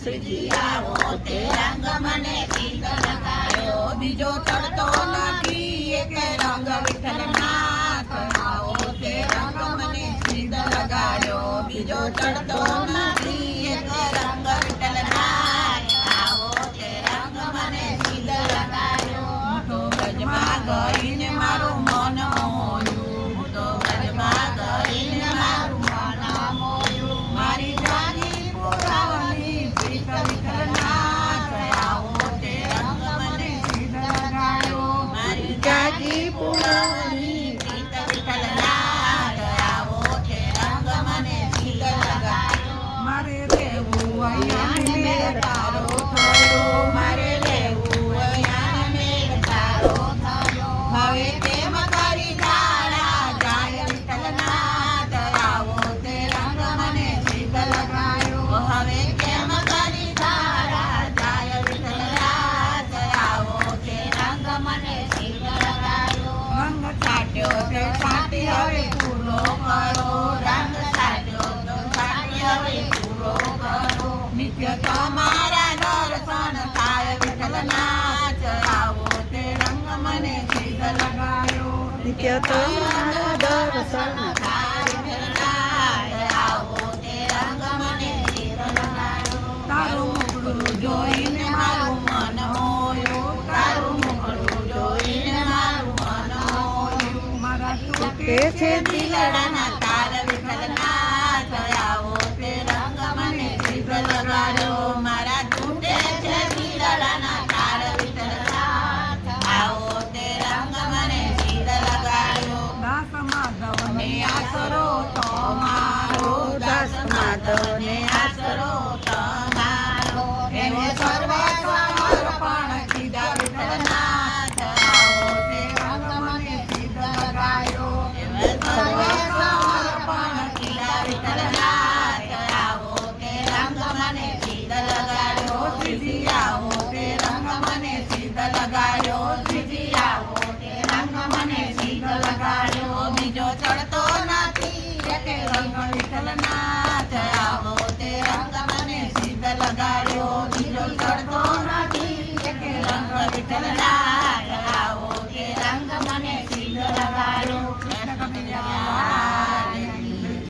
શ્રીજી આવો તે રંગ મને સીધ લગાયો બીજો ચડતો નથી એક રંગ વિઠ્ઠલનાથ આવો તે રંગ મને સીધ લગાયો બીજો ચડતો નથી એક રંગ વિઠ્ઠલનાથ આવો તે રંગ મને સીધ લગાયો તો ગજમાં ગઈને મારું મન મોયું તો ગજમાં ગઈને મારું મન મોયું મારી જાની પુરાવાની પ્રીત વિઠ્ઠલનાથ આવો તે રંગ મને સીધ લગાયો મારી જાજી પુરાવાની પ્રીત વિઠ્ઠલનાથ આવો તે રંગ મને સીધ લગાયો મારે રહેવું અહીંયા ને મેર તારો થયો મારે રહેવું અહીંયા ને મેર તારો થયો હવે તેમ કરી તારા જાય વિઠ્ઠલનાથ આવો તે રંગ મને સીધ લગાયો હવે તેમ કરી તારા જાય વિઠ્ઠલનાથ આવો તે રંગ મને સીધ લગાયો રંગ છાટ્યો તે છાટી હવે પૂરો કરો રંગ છાટ્યો તો છાટી હવે પૂરો કરો નિત્ય તમારા દર્શન થાય વિઠ્ઠલનાથ આવો તે રંગ મને સીધ લગાયો નિત્ય તમારા દર્શન થાય વિઠ્ઠલનાથ આવો તે રંગ મને સીધ લગાયો તારું મુખડું જોઈને મારું મન હોયું તારું મુખડું જોઈને મારું મન હોયું મારા તૂટે છે દિલડાના તાર વિઠ્ઠલનાથ આવો તે રંગ મને સીધ લગાડ્યો મારા તૂટે છે દિલડાના તાર વિઠ્ઠલનાથ આવો તે રંગ મને સીધ લગાડ્યો દાસ માધવને આસરો તમારો દાસ માધવને આસરો તમારો એને સર્વ સમર્પણ કીધા વિઠ્ઠલનાથ આવો તે રંગ મને સીધ લગાડ્યો એને સર્વ સમર્પણ કીધા વિઠ્ઠલનાથ આવો તે રંગ મને સીધ લગાડ્યો શ્રીજી આવો તે રંગ મને સીધ લગાડ્યો શ્રીજી આવો તે રંગ મને સીધ લગાડ્યો બીજો ચડતો નથી એક રંગ વિઠ્ઠલનાથ આવો તે રંગ મને સીધ લગાડ્યો